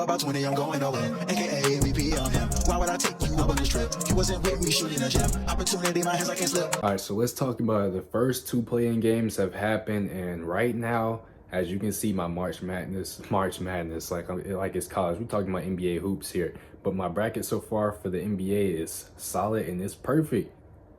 about 20, I'm going nowhere. AKA MVP on him. Why would I take you up on this trip? You wasn't with me shooting a gym. Opportunity, my hands, I can't slip. All right, so let's talk about it. The first two play-in games have happened, and right now, as you can see, my March Madness, like it's college. We're talking about NBA hoops here, but my bracket so far for the NBA is solid and it's perfect,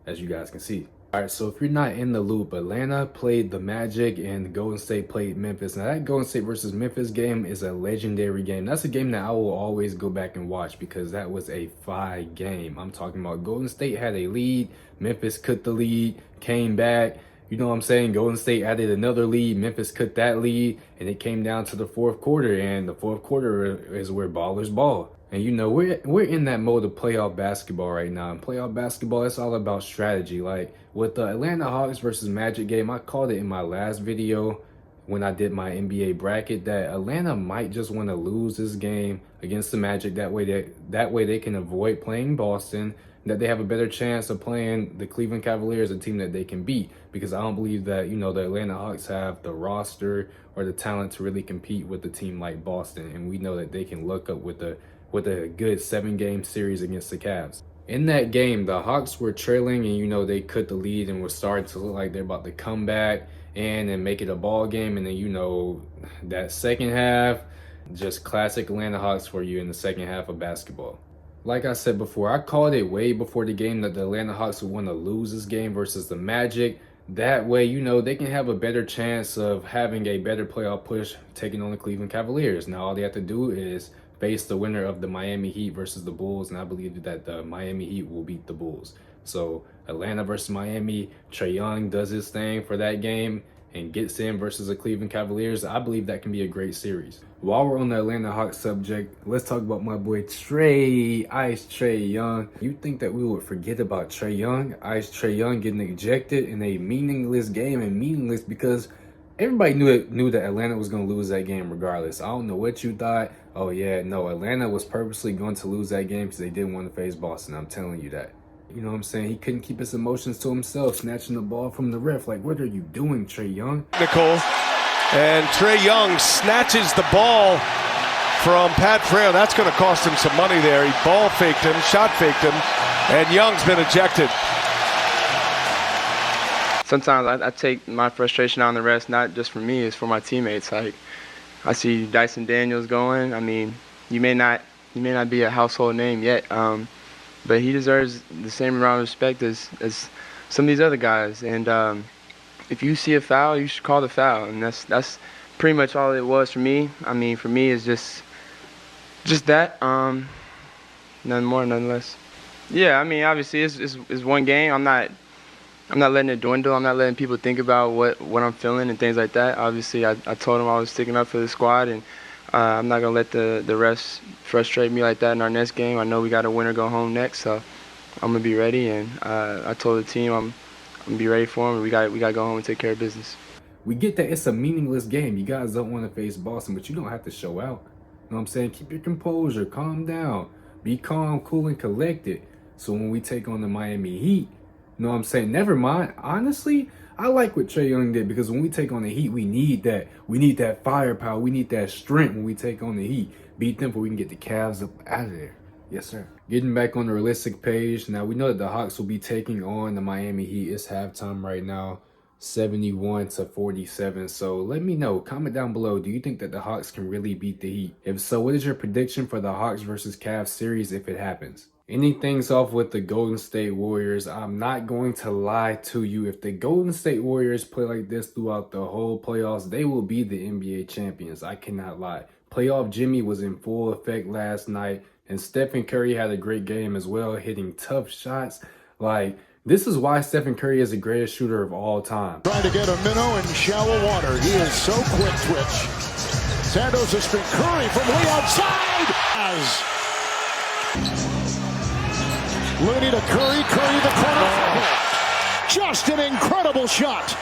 as you guys can see. All right, so if you're not in the loop, Atlanta played the Magic and Golden State played Memphis. Now that Golden State versus Memphis game is a legendary game. That's a game that I will always go back and watch because that was a fire game. I'm talking about Golden State had a lead, Memphis cut the lead, came back. You know what I'm saying? Golden State added another lead, Memphis cut that lead, and it came down to the fourth quarter, and the fourth quarter is where ballers ball. And you know, we're in that mode of playoff basketball right now. And playoff basketball, it's all about strategy. Like with the Atlanta Hawks versus Magic game, I called it in my last video when I did my NBA bracket that Atlanta might just want to lose this game against the Magic. That way they can avoid playing Boston, that they have a better chance of playing the Cleveland Cavaliers, a team that they can beat. Because I don't believe that, you know, the Atlanta Hawks have the roster or the talent to really compete with a team like Boston. And we know that they can look up with a good 7-game series against the Cavs. In that game, the Hawks were trailing and, you know, they cut the lead and were starting to look like they're about to come back and make it a ball game. And then, you know, that second half, just classic Atlanta Hawks for you in the second half of basketball. Like I said before, I called it way before the game that the Atlanta Hawks would want to lose this game versus the Magic. That way, you know, they can have a better chance of having a better playoff push taking on the Cleveland Cavaliers. Now, all they have to do is face the winner of the Miami Heat versus the Bulls, and I believe that the Miami Heat will beat the Bulls. So Atlanta versus Miami, Trae Young does his thing for that game and gets in versus the Cleveland Cavaliers. I believe that can be a great series. While we're on the Atlanta Hawks subject, let's talk about my boy Trae, Ice Trae Young. You think that we would forget about Trae Young? Ice Trae Young getting ejected in a meaningless game, and meaningless because everybody knew that Atlanta was going to lose that game regardless. I don't know what you thought. Oh, yeah, no, Atlanta was purposely going to lose that game because they didn't want to face Boston. I'm telling you that. You know what I'm saying? He couldn't keep his emotions to himself, snatching the ball from the ref. Like, what are you doing, Trae Young? Nicole. And Trae Young snatches the ball from Pat Frail. That's going to cost him some money there. He ball faked him, shot faked him, and Young's been ejected. Sometimes I take my frustration out on the rest, not just for me, it's for my teammates. Like, I see Dyson Daniels going. I mean, you may not be a household name yet, but he deserves the same amount of respect as some of these other guys. And if you see a foul, you should call the foul, and that's pretty much all it was for me. I mean, for me, it's just that, nothing more, nothing less. Yeah, I mean, obviously it's one game. I'm not letting it dwindle. I'm not letting people think about what I'm feeling and things like that. Obviously, I told them I was sticking up for the squad, and I'm not going to let the refs frustrate me like that in our next game. I know we got a winner go home next, so I'm going to be ready. And I told the team I'm going to be ready for them. We got to go home and take care of business. We get that it's a meaningless game. You guys don't want to face Boston, but you don't have to show out. You know what I'm saying? Keep your composure. Calm down. Be calm, cool, and collected. So when we take on the Miami Heat, you know what I'm saying? Never mind. Honestly, I like what Trae Young did because when we take on the Heat, we need that. We need that firepower. We need that strength when we take on the Heat. Beat them so we can get the Cavs up out of there. Yes, sir. Getting back on the realistic page. Now, we know that the Hawks will be taking on the Miami Heat. It's halftime right now, 71-47. So let me know. Comment down below. Do you think that the Hawks can really beat the Heat? If so, what is your prediction for the Hawks versus Cavs series if it happens? Ending things off with the Golden State Warriors. I'm not going to lie to you. If the Golden State Warriors play like this throughout the whole playoffs, they will be the NBA champions. I cannot lie. Playoff Jimmy was in full effect last night, and Stephen Curry had a great game as well, hitting tough shots. Like, this is why Stephen Curry is the greatest shooter of all time. Trying to get a minnow in shallow water. He is so quick twitch. Santos has been Curry from way outside. Looney to Curry, Curry the corner. Just an incredible shot.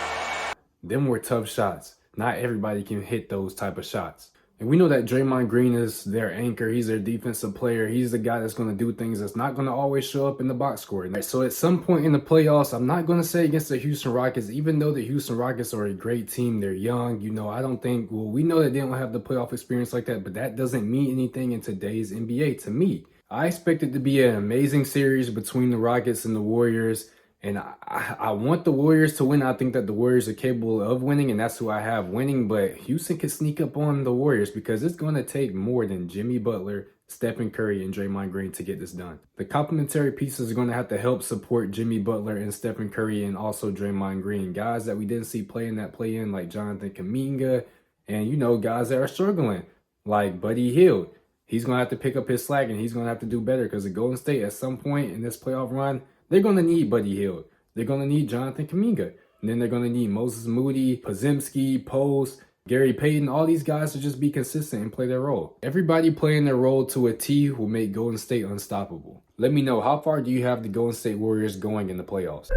Them were tough shots. Not everybody can hit those type of shots. And we know that Draymond Green is their anchor. He's their defensive player. He's the guy that's going to do things that's not going to always show up in the box score. So at some point in the playoffs, I'm not going to say against the Houston Rockets, even though the Houston Rockets are a great team, they're young. You know, I don't think, well, we know that they don't have the playoff experience like that, but that doesn't mean anything in today's NBA to me. I expect it to be an amazing series between the Rockets and the Warriors. And I want the Warriors to win. I think that the Warriors are capable of winning, and that's who I have winning. But Houston can sneak up on the Warriors because it's going to take more than Jimmy Butler, Stephen Curry, and Draymond Green to get this done. The complementary pieces are going to have to help support Jimmy Butler and Stephen Curry and also Draymond Green. Guys that we didn't see playing that play-in like Jonathan Kuminga and, you know, guys that are struggling like Buddy Hield. He's going to have to pick up his slack and he's going to have to do better because the Golden State at some point in this playoff run, they're going to need Buddy Hield. They're going to need Jonathan Kuminga. And then they're going to need Moses Moody, Podziemski, Post, Gary Payton. All these guys to just be consistent and play their role. Everybody playing their role to a T will make Golden State unstoppable. Let me know, how far do you have the Golden State Warriors going in the playoffs?